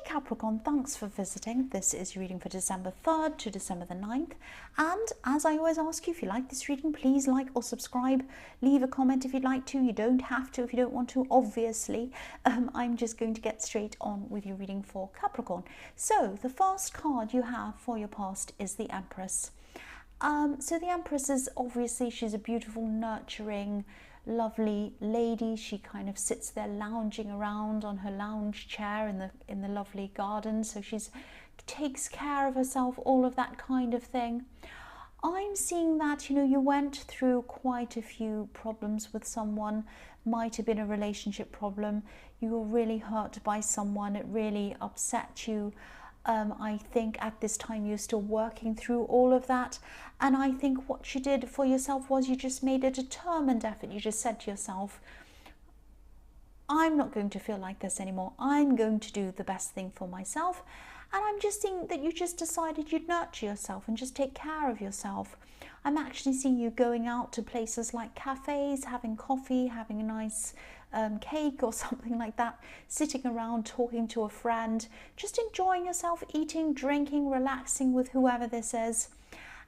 Capricorn, thanks for visiting. This is your reading for December 3rd to December the 9th. And as I always ask you, if you like this reading, please like or subscribe. Leave a comment if you'd like to. You don't have to if you don't want to, obviously. I'm just going to get straight on with your reading for Capricorn. So the first card you have for your past is the Empress. So the Empress is obviously, she's a beautiful, nurturing, lovely lady. She kind of sits there lounging around on her lounge chair in the lovely garden. So she's takes care of herself, all of that kind of thing. I'm seeing that, you went through quite a few problems with someone. Might have been a relationship problem. You were really hurt by someone. It really upset you. I think at this time you're still working through all of that, and I think what you did for yourself was you just made a determined effort. You just said to yourself, I'm not going to feel like this anymore. I'm going to do the best thing for myself. And I'm just seeing that you just decided you'd nurture yourself and just take care of yourself. I'm actually seeing you going out to places like cafes, having coffee, having a nice cake or something like that, sitting around talking to a friend, just enjoying yourself, eating, drinking, relaxing with whoever this is,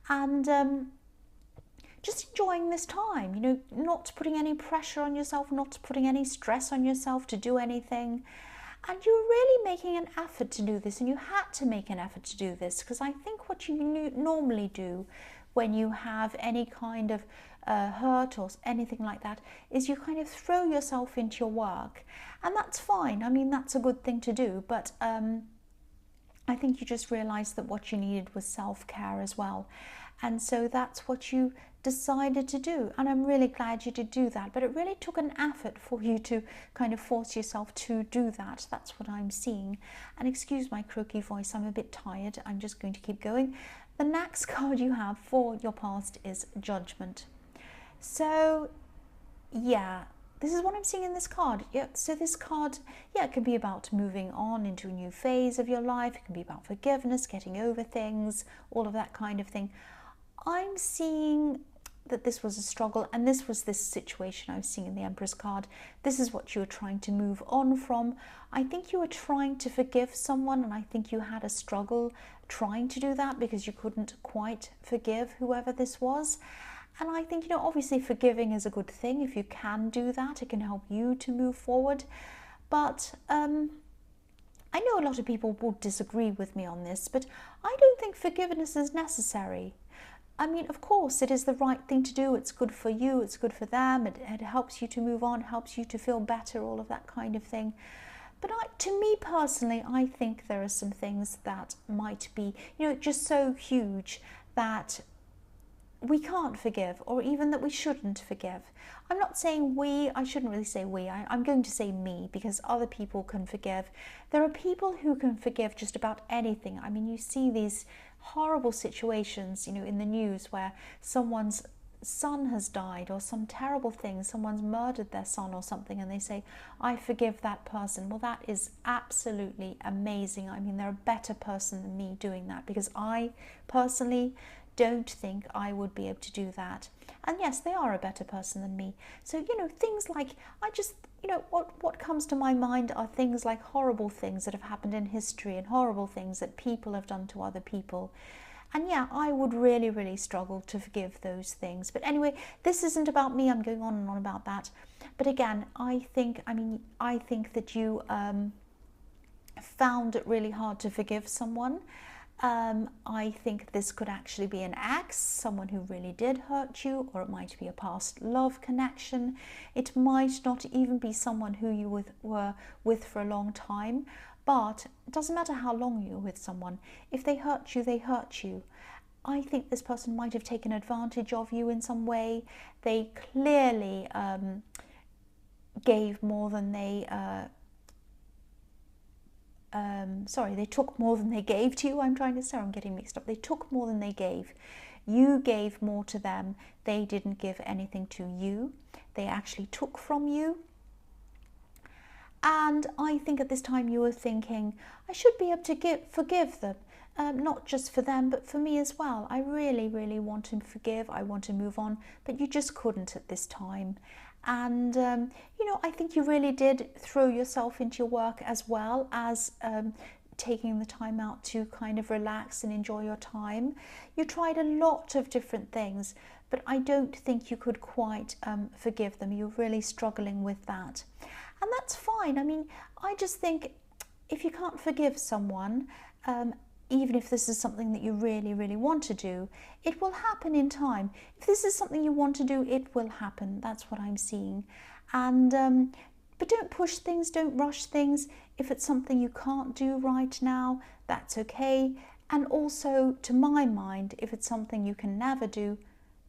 and just enjoying this time, not putting any pressure on yourself, not putting any stress on yourself to do anything. And you're really making an effort to do this, and you had to make an effort to do this, because I think what you normally do when you have any kind of hurt or anything like that is you kind of throw yourself into your work, and that's fine. I mean, that's a good thing to do, but I think you just realized that what you needed was self-care as well, and so that's what you decided to do, and I'm really glad you did do that. But it really took an effort for you to kind of force yourself to do that. That's what I'm seeing. And excuse my croaky voice, I'm a bit tired. I'm just going to keep going. The next card you have for your past is Judgment. So yeah, this is what I'm seeing in this card. Yeah, so this card, yeah, it can be about moving on into a new phase of your life. It can be about forgiveness, getting over things, all of that kind of thing. I'm seeing that this was a struggle, and this was this situation I was seeing in the Empress card. This is what you were trying to move on from. I think you were trying to forgive someone, and I think you had a struggle trying to do that because you couldn't quite forgive whoever this was. And I think, obviously forgiving is a good thing. If you can do that, it can help you to move forward. But I know a lot of people will disagree with me on this, but I don't think forgiveness is necessary. I mean, of course, it is the right thing to do. It's good for you. It's good for them. It helps you to move on, helps you to feel better, all of that kind of thing. But to me personally, I think there are some things that might be, just so huge that we can't forgive, or even that we shouldn't forgive. I'm not saying we, I shouldn't really say we, I'm going to say me, because other people can forgive. There are people who can forgive just about anything. I mean, you see these horrible situations, in the news where someone's son has died or some terrible thing, someone's murdered their son or something, and they say, I forgive that person. Well, that is absolutely amazing. I mean, they're a better person than me doing that, because I personally don't think I would be able to do that. And yes, they are a better person than me. So, things like, what comes to my mind are things like horrible things that have happened in history and horrible things that people have done to other people. And yeah, I would really, really struggle to forgive those things. But anyway, this isn't about me. I'm going on and on about that. But again, I think that you found it really hard to forgive someone. I think this could actually be an ex, someone who really did hurt you, or it might be a past love connection. It might not even be someone who you were with for a long time, but it doesn't matter how long you're with someone. If they hurt you, they hurt you. I think this person might have taken advantage of you in some way. They clearly gave more than they they took more than they gave to you. I'm trying to say, I'm getting mixed up. They took more than they gave. You gave more to them. They didn't give anything to you. They actually took from you. And I think at this time you were thinking, I should be able to forgive them. Not just for them, but for me as well. I really, really want to forgive. I want to move on, but you just couldn't at this time. And, I think you really did throw yourself into your work as well as taking the time out to kind of relax and enjoy your time. You tried a lot of different things, but I don't think you could quite forgive them. You're really struggling with that. And that's fine. I mean, I just think if you can't forgive someone, even if this is something that you really, really want to do, it will happen in time. If this is something you want to do, it will happen. That's what I'm seeing. And but don't push things, don't rush things. If it's something you can't do right now, that's okay. And also, to my mind, if it's something you can never do,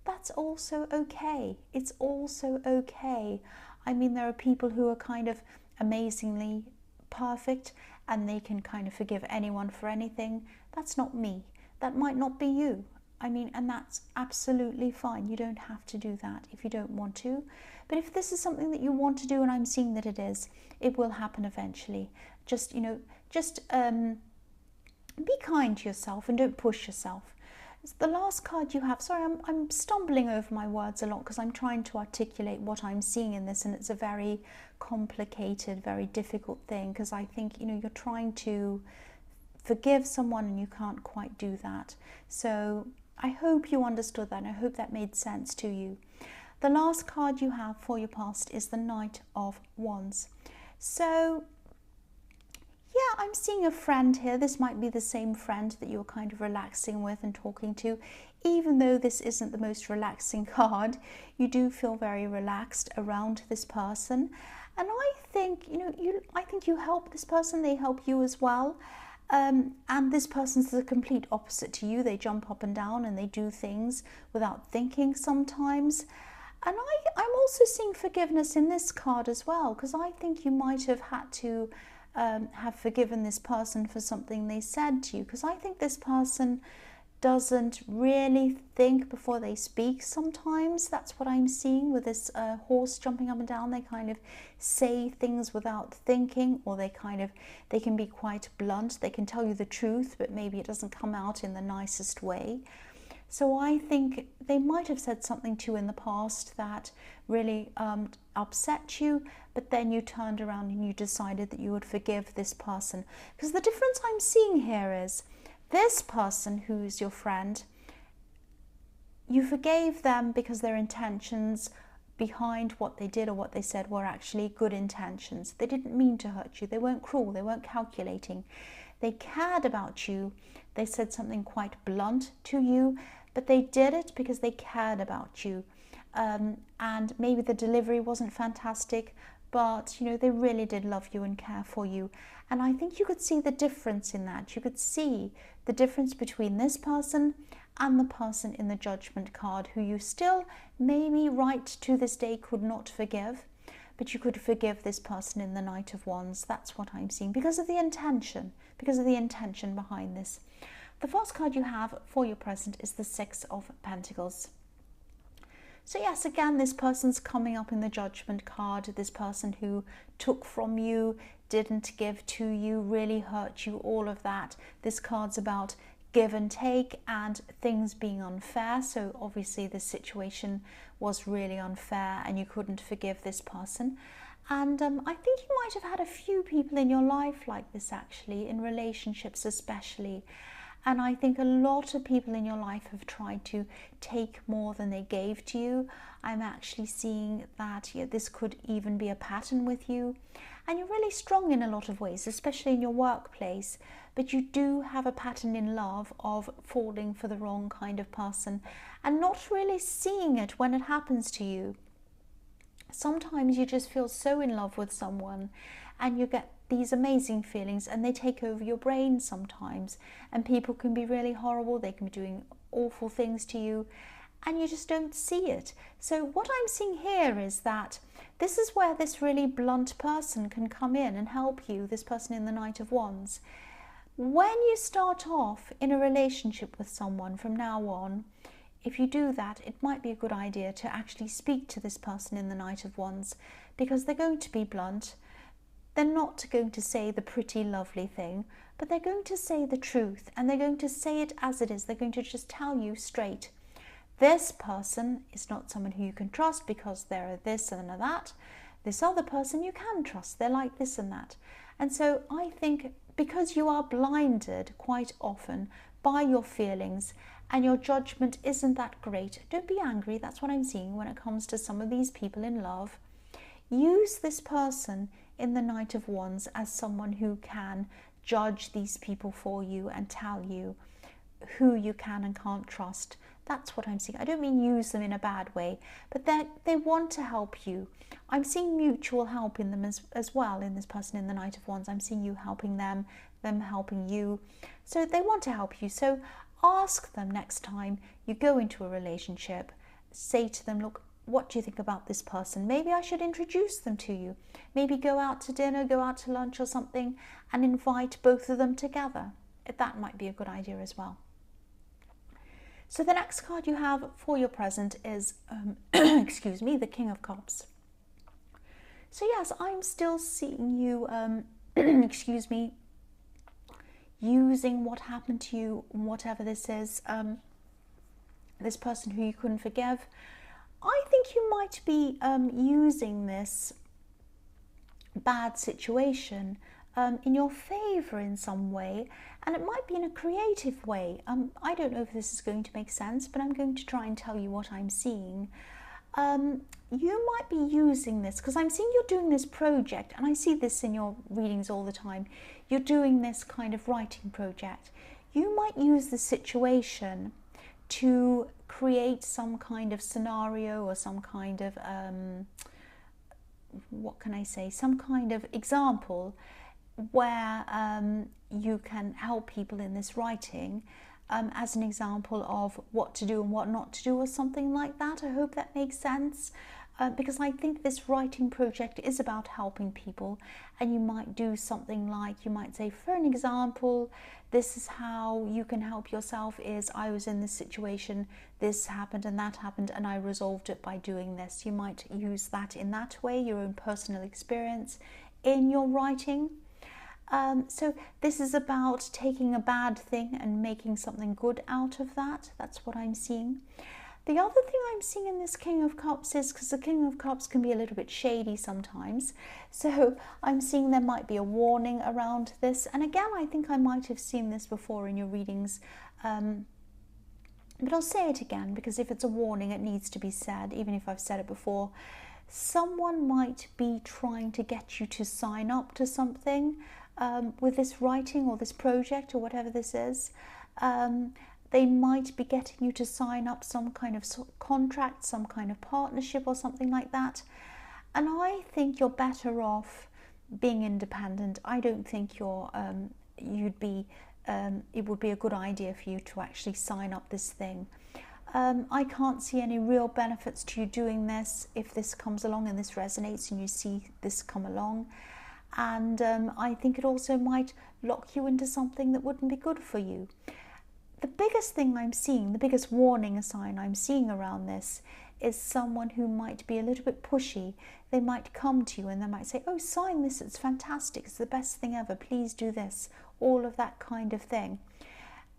that's also okay. It's also okay. I mean, there are people who are kind of amazingly perfect and they can kind of forgive anyone for anything. That's not me. That might not be you. I mean, and that's absolutely fine. You don't have to do that if you don't want to. But if this is something that you want to do, and I'm seeing that it is, it will happen eventually. Just, be kind to yourself and don't push yourself. The last card you have, sorry, I'm stumbling over my words a lot because I'm trying to articulate what I'm seeing in this, and it's a very complicated, very difficult thing, because I think, you're trying to forgive someone and you can't quite do that. So I hope you understood that, and I hope that made sense to you. The last card you have for your past is the Knight of Wands. So yeah, I'm seeing a friend here. This might be the same friend that you're kind of relaxing with and talking to. Even though this isn't the most relaxing card, you do feel very relaxed around this person. And I think, I think you help this person, they help you as well. And this person's the complete opposite to you. They jump up and down and they do things without thinking sometimes. And I'm also seeing forgiveness in this card as well, because I think you might have had to have forgiven this person for something they said to you, because I think this person doesn't really think before they speak sometimes. That's what I'm seeing with this horse jumping up and down. They kind of say things without thinking, or they can be quite blunt. They can tell you the truth, but maybe it doesn't come out in the nicest way. So I think they might have said something to you in the past that really upset you, but then you turned around and you decided that you would forgive this person. Because the difference I'm seeing here is this person who's your friend, you forgave them because their intentions behind what they did or what they said were actually good intentions. They didn't mean to hurt you. They weren't cruel. They weren't calculating. They cared about you. They said something quite blunt to you, but they did it because they cared about you. And maybe the delivery wasn't fantastic, but they really did love you and care for you. And I think you could see the difference in that. You could see the difference between this person and the person in the Judgment card, who you still maybe right to this day could not forgive, but you could forgive this person in the Knight of Wands. That's what I'm seeing, because of the intention behind this. The first card you have for your present is the Six of Pentacles. So yes, again, this person's coming up in the Judgment card. This person who took from you, didn't give to you, really hurt you, all of that. This card's about give and take and things being unfair. So obviously this situation was really unfair and you couldn't forgive this person. And I think you might have had a few people in your life like this, actually, in relationships especially. And I think a lot of people in your life have tried to take more than they gave to you. I'm actually seeing that this could even be a pattern with you. And you're really strong in a lot of ways, especially in your workplace. But you do have a pattern in love of falling for the wrong kind of person and not really seeing it when it happens to you. Sometimes you just feel so in love with someone and you get these amazing feelings and they take over your brain sometimes, and people can be really horrible. They can be doing awful things to you and you just don't see it. So what I'm seeing here is that this is where this really blunt person can come in and help you, this person in the Knight of Wands. When you start off in a relationship with someone from now on, if you do that, it might be a good idea to actually speak to this person in the Knight of Wands, because they're going to be blunt. They're not going to say the pretty, lovely thing, but they're going to say the truth, and they're going to say it as it is. They're going to just tell you straight. This person is not someone who you can trust because they're this and that. This other person you can trust. They're like this and that. And so I think because you are blinded quite often by your feelings and your judgment isn't that great. Don't be angry. That's what I'm seeing when it comes to some of these people in love. Use this person in the Knight of Wands as someone who can judge these people for you and tell you who you can and can't trust. That's what I'm seeing. I don't mean use them in a bad way, but they want to help you. I'm seeing mutual help in them as well, in this person in the Knight of Wands. I'm seeing you helping them helping you. So they want to help you. So ask them next time you go into a relationship. Say to them, look, what do you think about this person? Maybe I should introduce them to you. Maybe go out to dinner, go out to lunch or something and invite both of them together. That might be a good idea as well. So the next card you have for your present is, excuse me, the King of Cups. So yes, I'm still seeing you, excuse me, using what happened to you, whatever this is, this person who you couldn't forgive. I think you might be using this bad situation in your favour in some way, and it might be in a creative way. I don't know if this is going to make sense, but I'm going to try and tell you what I'm seeing. You might be using this because I'm seeing you're doing this project, and I see this in your readings all the time. You're doing this kind of writing project. You might use the situation to create some kind of scenario or some kind of, what can I say, some kind of example where you can help people in this writing as an example of what to do and what not to do or something like that. I hope that makes sense, because I think this writing project is about helping people, and you might do something like, you might say, for an example, this is how you can help yourself is, I was in this situation, this happened and that happened, and I resolved it by doing this. You might use that in that way, your own personal experience in your writing. So this is about taking a bad thing and making something good out of that. That's what I'm seeing. The other thing I'm seeing in this King of Cups is, because the King of Cups can be a little bit shady sometimes, so I'm seeing there might be a warning around this. And again, I think I might have seen this before in your readings, but I'll say it again, because if it's a warning, it needs to be said, even if I've said it before. Someone might be trying to get you to sign up to something with this writing or this project or whatever this is. They might be getting you to sign up some kind of contract, some kind of partnership or something like that. And I think you're better off being independent. I don't think it would be a good idea for you to actually sign up this thing. I can't see any real benefits to you doing this if this comes along and this resonates and you see this come along. And I think it also might lock you into something that wouldn't be good for you. The biggest thing I'm seeing, the biggest warning sign I'm seeing around this is someone who might be a little bit pushy. They might come to you and they might say, oh, sign this, it's fantastic, it's the best thing ever, please do this, all of that kind of thing.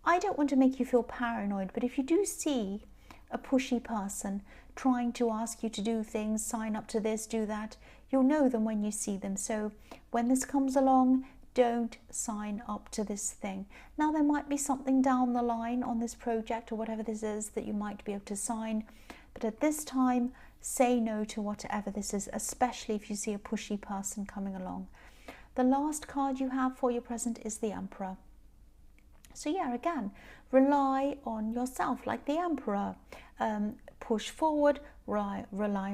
I don't want to make you feel paranoid, but if you do see a pushy person trying to ask you to do things, sign up to this, do that, you'll know them when you see them. So when this comes along, don't sign up to this thing. Now, there might be something down the line on this project or whatever this is that you might be able to sign, but at this time, say no to whatever this is, especially if you see a pushy person coming along. The last card you have for your present is the Emperor. So yeah, again, rely on yourself like the Emperor. Push forward, rely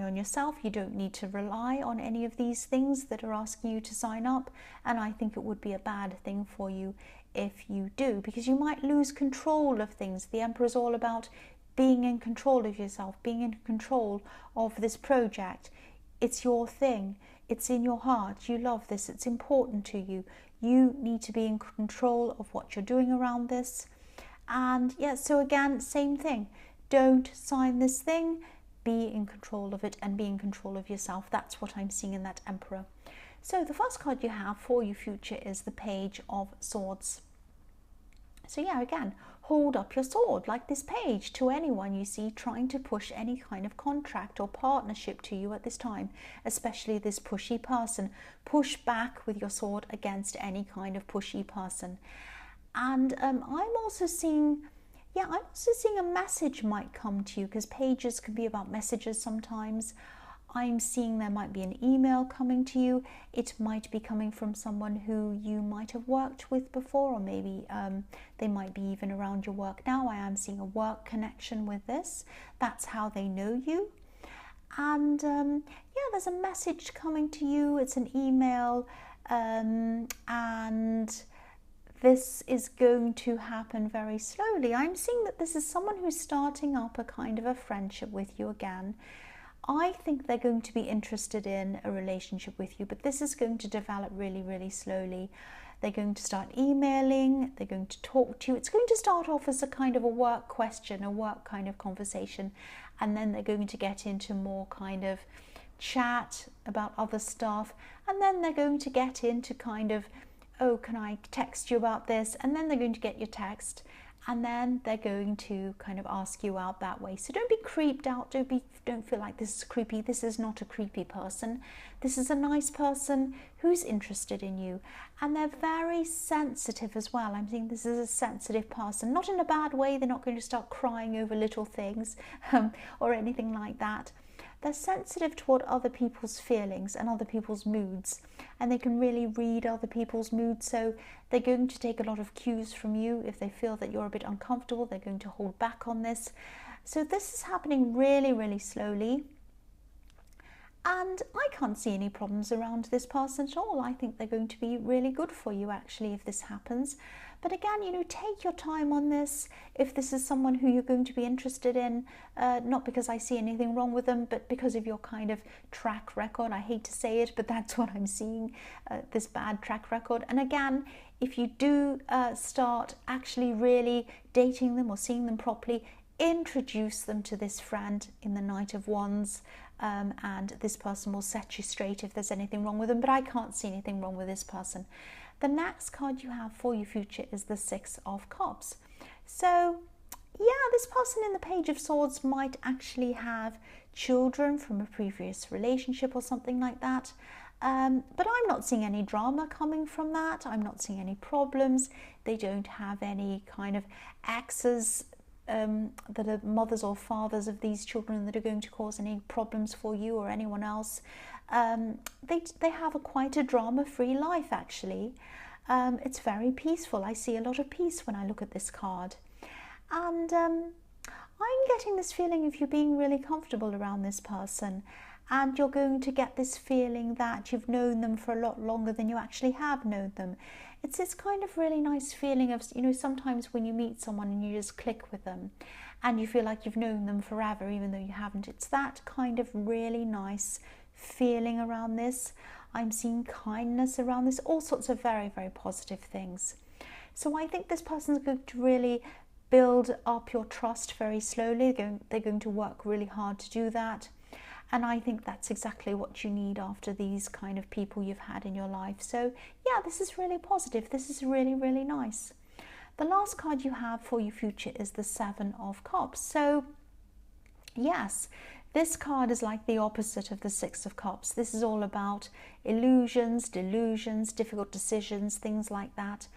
on yourself. You don't need to rely on any of these things that are asking you to sign up. And I think it would be a bad thing for you if you do, because you might lose control of things. The Emperor is all about being in control of yourself, being in control of this project. It's your thing. It's in your heart. You love this. It's important to you. You need to be in control of what you're doing around this. And yeah, so again, same thing. Don't sign this thing. Be in control of it and be in control of yourself. That's what I'm seeing in that Emperor. So the first card you have for your future is the Page of Swords. So yeah, again, hold up your sword like this page to anyone you see trying to push any kind of contract or partnership to you at this time, especially this pushy person. Push back with your sword against any kind of pushy person. And I'm also seeing a message might come to you, because pages can be about messages sometimes. I'm seeing there might be an email coming to you. It might be coming from someone who you might have worked with before, or maybe they might be even around your work now. I am seeing a work connection with this. That's how they know you. And yeah, there's a message coming to you. It's an email, and this is going to happen very slowly. I'm seeing that this is someone who's starting up a kind of a friendship with you again. I think they're going to be interested in a relationship with you, but this is going to develop really, really slowly. They're going to start emailing, they're going to talk to you. It's going to start off as a kind of a work question, a work kind of conversation, and then they're going to get into more kind of chat about other stuff, and then they're going to get into kind of, oh, can I text you about this? And then they're going to get your text, and then they're going to kind of ask you out that way. So don't be creeped out. Don't feel like this is creepy. This is not a creepy person. This is a nice person who's interested in you, and they're very sensitive as well. I'm seeing this is a sensitive person, not in a bad way. They're not going to start crying over little things or anything like that. They're sensitive toward other people's feelings and other people's moods, and they can really read other people's moods. So they're going to take a lot of cues from you. If they feel that you're a bit uncomfortable, they're going to hold back on this. So this is happening really, really slowly. And I can't see any problems around this person at all. I think they're going to be really good for you, actually, if this happens. But again, take your time on this. If this is someone who you're going to be interested in, not because I see anything wrong with them, but because of your kind of track record. I hate to say it, but that's what I'm seeing, this bad track record. And again, if you do start actually really dating them or seeing them properly, introduce them to this friend in the Knight of Wands, and this person will set you straight if there's anything wrong with them. But I can't see anything wrong with this person. The next card you have for your future is the Six of Cups. So yeah, this person in the Page of Swords might actually have children from a previous relationship or something like that. But I'm not seeing any drama coming from that. I'm not seeing any problems. They don't have any kind of exes that are mothers or fathers of these children that are going to cause any problems for you or anyone else. They have quite a drama-free life, actually. It's very peaceful. I see a lot of peace when I look at this card. And I'm getting this feeling of you being really comfortable around this person, and you're going to get this feeling that you've known them for a lot longer than you actually have known them. It's this kind of really nice feeling of, sometimes when you meet someone and you just click with them and you feel like you've known them forever even though you haven't. It's that kind of really nice feeling around this. I'm seeing kindness around this, all sorts of very, very positive things. So I think this person's going to really build up your trust very slowly. They're going to work really hard to do that. And I think that's exactly what you need after these kind of people you've had in your life. So yeah, this is really positive. This is really, really nice. The last card you have for your future is the Seven of Cups. So yes, this card is like the opposite of the Six of Cups. This is all about illusions, delusions, difficult decisions, things like that.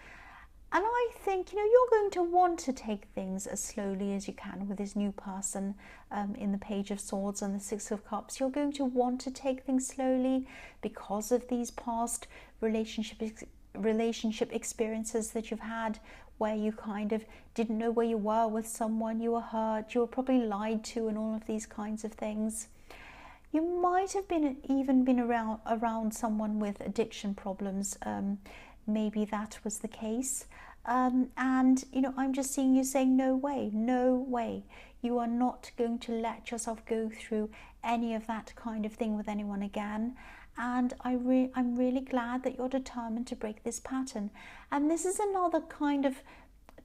And I think, you're going to want to take things as slowly as you can with this new person in the Page of Swords and the Six of Cups. You're going to want to take things slowly because of these past relationship experiences that you've had, where you kind of didn't know where you were with someone, you were hurt, you were probably lied to, and all of these kinds of things. You might have even been around someone with addiction problems. Maybe that was the case. And I'm just seeing you saying, no way, no way. You are not going to let yourself go through any of that kind of thing with anyone again. And I'm really glad that you're determined to break this pattern. And this is another kind of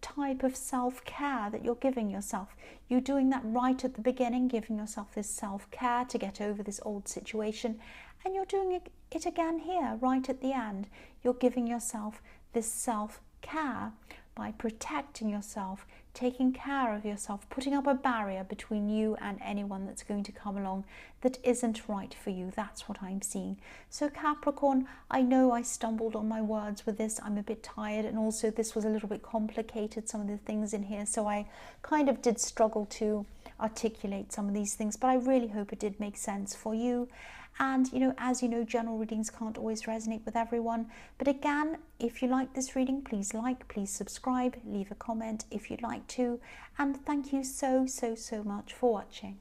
type of self-care that you're giving yourself. You're doing that right at the beginning, giving yourself this self-care to get over this old situation. And you're doing it again here, right at the end. You're giving yourself this self-care by protecting yourself, taking care of yourself, putting up a barrier between you and anyone that's going to come along that isn't right for you. That's what I'm seeing. So Capricorn, I know I stumbled on my words with this. I'm a bit tired, and also this was a little bit complicated, some of the things in here, so I kind of did struggle to articulate some of these things, but I really hope it did make sense for you. And as you know, general readings can't always resonate with everyone, but again, if you like this reading, please like, please subscribe, leave a comment if you'd like to, and thank you so much for watching.